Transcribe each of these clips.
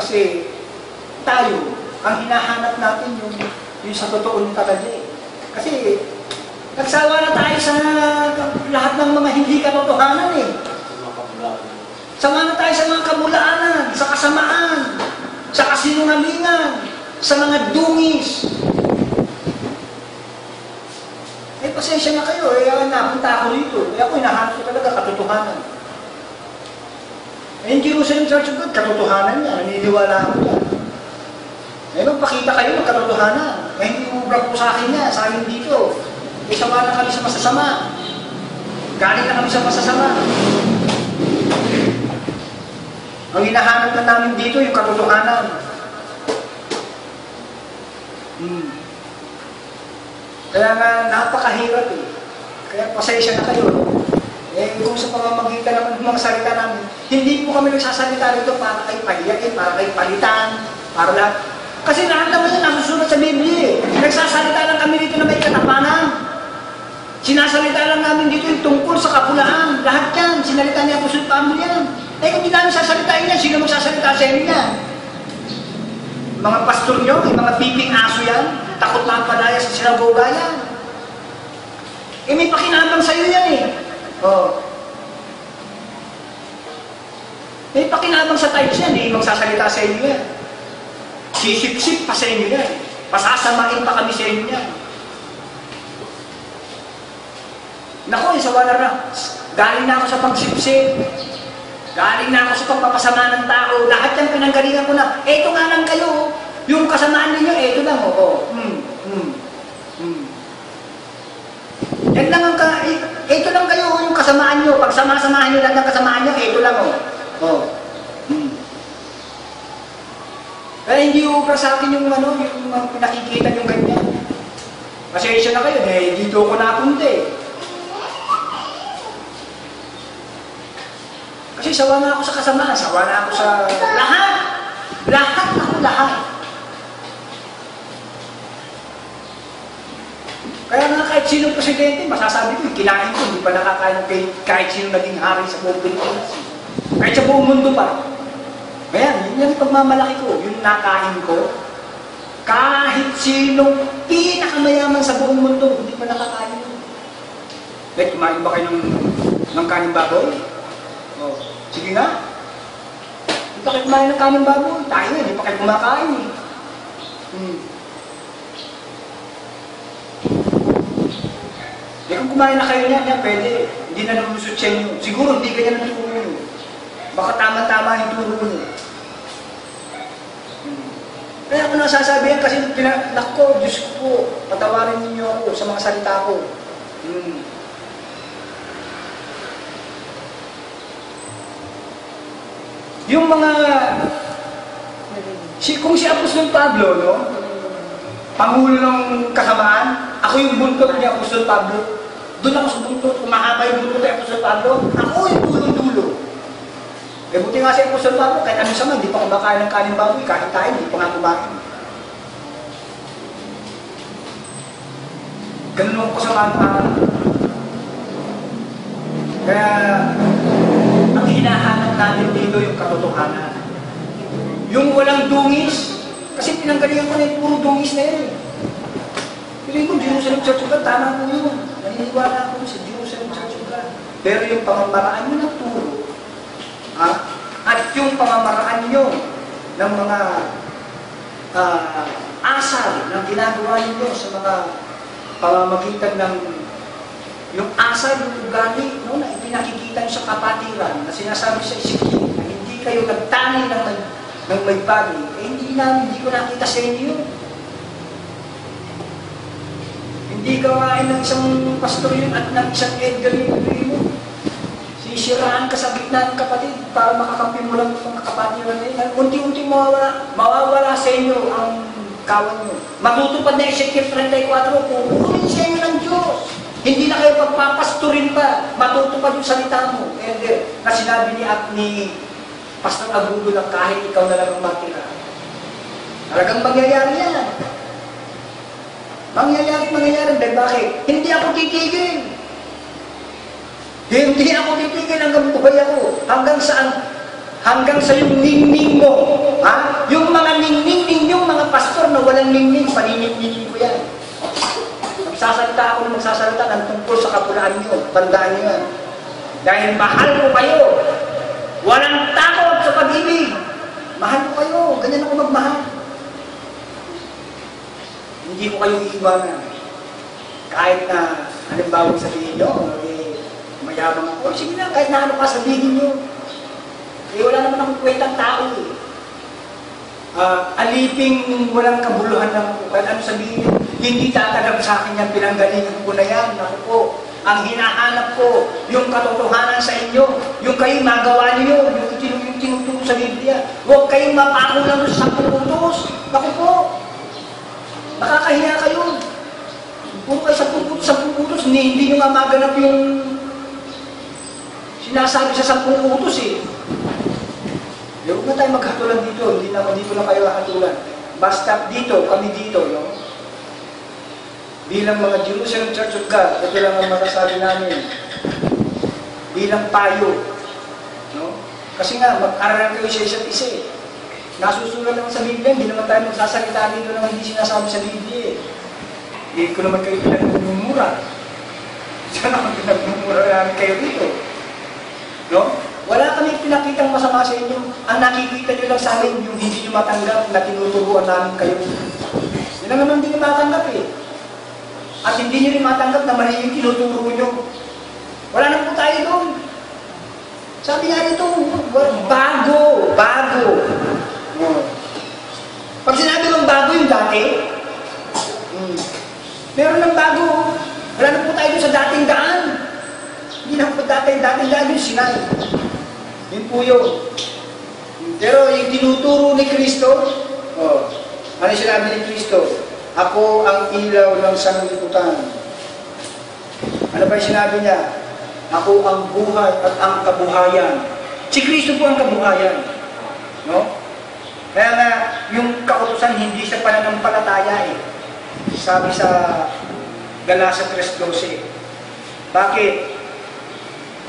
Kasi tayo, ang hinahanap natin yung sa totoong talaga eh. Kasi nagsawa na tayo sa lahat ng mga hindi katotohanan eh. Sama na tayo sa mga kabulaanan, sa kasamaan, sa kasinungalingan, sa mga dungis. Eh, pasensya na kayo. Eh, napunta ako rito. Eh, ako hinahanap ko talaga katotohanan. Eh, yung Jerusalem Church of God, katotohanan niya. Naniniwala ako yan. Eh, magpakita kayo ng katotohanan. Eh, hindi umubra po sa akin yan. Sa akin dito. Eh, sawa na kami sa masasama. Galing na kami sa masasama. Ang hinahanap na namin dito, yung katotohanan. Kaya nga, napakahirap eh. Kaya pasensya na kayo. Eh, kung sa pamamagitan naman ng mga salita namin, hindi po kami nagsasalita rito para kayo pahiyain, para kayo palitan, para lahat. Kasi lahat naman yun nasusunod sa Biblia eh. Nagsasalita lang kami dito na may katapanan. Sinasalita lang namin dito yung tungkol sa kapulaan. Lahat yan, sinalita niya Apostol Pablo yan. Eh, kung hindi namin sasalitain yan, sino magsasalita sa inyo yan? Mga pastor nyo, yung mga piping aso yan, takot na ang palaya sa sinagoga yan. Eh, may pakinabang sa'yo yan eh. Oh. May pakinabang sa types yan, eh, magsasalita sa inyo yan. Sisip-sip pa sa inyo yan. Pasasamain pa kami sa inyo yan. Naku, isawalar na. Galing na ako sa pagsipsip. Galing na ako sa pagpapasama ng tao. Lahat yan pinanggalingan ko na. Eto nga lang kayo. Yung kasamaan ninyo, eto lang. Yan lang ang eto lang kayo yung kasamaan nyo. Pag sama-samahan nyo lang ang kasamaan nyo, eto lang. Kaya hindi ubra sa akin yung pinakikita yung ganyan. Pasensya na kayo, dito ko napunta eh. Kasi sawa na ako sa kasamaan, sawa na ako sa lahat. Lahat. Kaya nga kahit sino presidente, masasabi ko, kinain ko, hindi pa nakakain kahit sino naging hari sa buong Pilipinas. Kahit sa buong mundo pa. Kaya, yun yung pagmamalaki ko, yung nakain ko, kahit sinong pinakamayaman sa buong mundo, hindi pa nakakain ko. Like, kumain ba kayo ng kanin baboy? Oh. Sige nga. Hindi pa kayo kumain ng kanin baboy. Tayo nga, hindi pa kayo kumakain eh. Eh kung kumain na kayo niyan, pwede. Hindi na nalusot siya nyo. Siguro hindi ganyan ang turo nyo. Baka tama-tama yung turo nyo. Kaya ako nasasabihan kasi nako, Diyos ko po, patawarin ninyo ako sa mga salita ko. Yung mga, kung si Apostol Pablo, no? Pangulo ng kasamaan, ako yung buntot ni Apostol Pablo. Doon ako sa buntot, kumahaba yung buntot ni Apostol Pablo, ako yung dulo-dulo. Eh buti nga si Apostol Pablo, kahit ano sama, hindi pa kumakain ng kanin baboy, kahit tayo, hindi pa nga kumain. Ganun ko sa mga. Kaya, ang hinahanap natin dito yung katotohanan. Yung walang dungis, kasi pinanggalingan ko na yung puro dungis na yan. Piling ko, Jerusalem Church of God, tama po yun. Naniniwala ako sa Jerusalem Church of God. Pero yung pamamaraan nyo ng turo, at yung pamamaraan nyo ng mga asal na ginagawa nyo sa mga pamamagitan ng yung asal, yung ugali, no, na ipinakikita nyo sa kapatiran, na sinasabi sa Ezekiel, na hindi kayo nagtani ng may pagi, eh hindi ko nakita sa inyo. Hindi gawain ng isang pastor yun at ng isang Edgar yun. Sisiraan ka sa gitna ng kapatid para makakampi mo lang ng kapatiran na yun. Unti-unti mawawala sa inyo ang kawan mo. Matutupad na Ezekiel 34, pupunin sa inyo ng Diyos. Hindi na kayo pagpapasturin pa, matutupad yung salita mo. Elder, na sinabi ni Pastor Agudo na kahit ikaw na lang ang matira. Talagang mangyayari yan. Mangyayari. Dahil bakit? Hindi ako titigil. Hindi ako titigil hanggang buhay ako. Hanggang saan? hanggang sa yung ningning mo. Ha? Yung mga ningning ninyong mga pastor na walang ningning, paniningning ko yan. Magsasalita ako na magsasalita ng tungkol sa kapulaan nyo. Tandaan nyo yan. Dahil mahal ko kayo. Walang takot sa pag-ibig. Mahal ko kayo. Ganyan ako magmahal. Hindi ko kayo iiwanan. Kahit na, halimbawa sabihin nyo, mayabang ako. Sige na, kahit na ano pa sabihin nyo. Wala naman akong kwentang tao eh. Aliping walang kabuluhan ng kahit ano sabihin nyo. Hindi tatagap sa akin yan, pinanggalingan ko na yan. Naku po, ang hinahanap ko, yung katotohanan sa inyo, yung kayong magawa niyo, yung tinuturo sa Biblia. Huwag kayong mapako lang sa 10 utos. Naku po, nakakahiya kayo. Puro kayo 10 utos, hindi nyo nga maganap yung sinasabi sa 10 utos eh. Huwag na tayo maghatulan dito, hindi na kayo hatulan. Basta dito, kami dito, no? Bilang mga Jerusalem Church of God, ito lang ang masasabi namin. Bilang payo. No? Kasi nga, mag-aral kayo sa isa't isa eh. Nasusulat naman sa Biblia, hindi naman tayo magsasalita dito naman hindi sinasabi sa Biblia eh. Hindi ko naman kayo pinagmumura. Saan naman pinagmumura namin kayo dito? No? Wala kami pinakitang masama sa inyo. Ang nakikita nyo lang sa amin, yung hindi nyo matanggap na tinuturuan namin kayo. Yun lang naman hindi nyo matanggap eh. At hindi nyo rin matanggap na mali yung tinuturo nyo. Wala na po tayo doon. Sabi nga rito, bago. Pag sinabi mong bago yung dati, meron ng bago. Wala na po tayo doon sa dating daan. Hindi na po dating daan yung Sinai. Yun po yun. Pero yung tinuturo ni Kristo, ano sinabi ni Kristo? Ako ang ilaw ng sanlibutan. Ano ba yung sinabi niya? Ako ang buhay at ang kabuhayan. Si Kristo po ang kabuhayan. No? Kaya nga, yung kautusan hindi siya pananampalataya eh. Sabi sa Galasa 3:12. Bakit?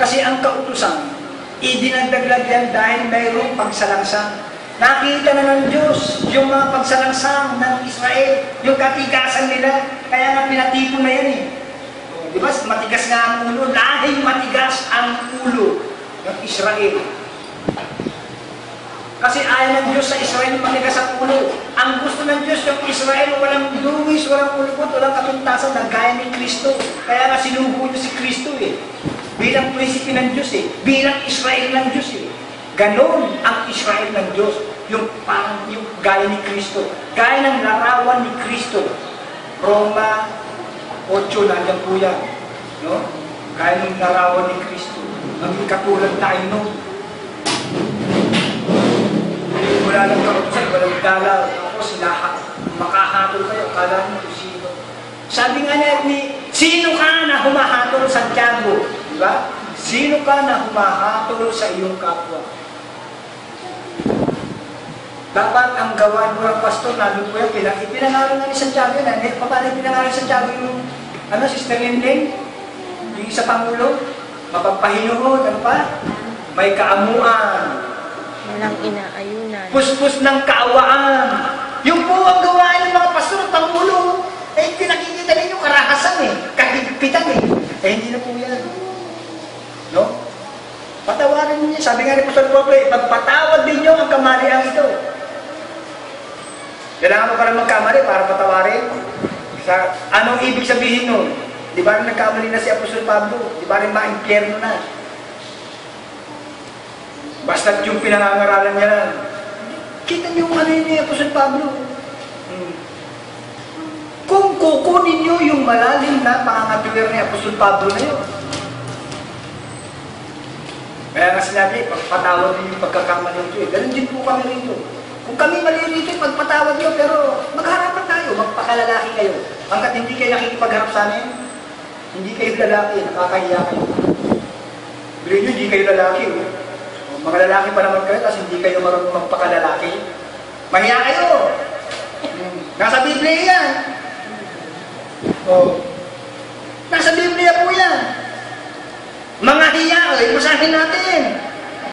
Kasi ang kautusan, idinagdaglag yan dahil mayroong pagsalangsang. Nakita na ng Diyos yung mga pagsalangsang ng Israel, yung katigasan nila, kaya nga pinatipon na yan eh. Di ba? Matigas nga ang ulo, lahing matigas ang ulo ng Israel. Kasi ayaw ng Diyos sa Israel matigas ang ulo. Ang gusto ng Diyos yung Israel, walang duwis, walang ulukot, walang katuntasan na gaya ni Kristo. Kaya nga sinubo niyo si Kristo eh. Bilang prinsipe ng Diyos eh. Bilang Israel ng Diyos eh. Ganon ang Israel ng Diyos. Yung parang yung gaya ni Kristo. Gaya ng larawan ni Kristo. Roma 8, nandiyan po yan. No? Gaya ng larawan ni Kristo. Maging katulad tayo nun. Wala lang kautusan, walang dalaw. Ako sila, makahatol kayo. Kala mo kung sino. Sabi nga niya, sino ka na humahatol, Santiago? Diba? Sino ka na humahatol sa iyong kapwa? Dapat ang gawain mo ng pastor, nandun po yan, ipinangalan nga ni Santiago yan. Paano ipinangalan ni Santiago yung, Sister Linlin? Yung isa Pangulo? Mapagpahinuhod, ano pa? May kaamuan. Walang inaayunan. Puspos ng kaawaan. Yung po ang gawain ng mga pastor at Pangulo. Eh, pinakikita ninyo karahasan eh. Kahigpitan eh. Eh, hindi na po yan. No? Patawarin niyo. Sabi nga ni Pastor Pablo, pagpatawad din niyo ang kamalian ito. Kailangan mo para magkamali para patawarin. Anong ibig sabihin nun? Di ba rin nagkamali na si Apostol Pablo? Di ba rin ma-impyerno na? Basta't yung pinangangaralan niya lang. Kita niyo yung ano ni Apostol Pablo. Kung kukunin niyo yung malalim na pangangatulir ni Apostol Pablo na yun. Kaya nga sinabi, pagpatawad din yung pagkakamali nyo. Ganun din po kami rito. Kung kami mali rito, pagpatawad nyo, pero magharapan tayo, magpakalalaki kayo. Hanggat hindi kayo nakikipagharap sa amin, hindi kayo lalaki, nakakahiya kayo. Bilhin nyo, hindi kayo lalaki. Mga lalaki pa naman kayo, tapos hindi kayo marunong magpakalalaki. Mahiya kayo. Nasa Biblia yan. Nasa Biblia po yan. Mga hiya, basahin natin.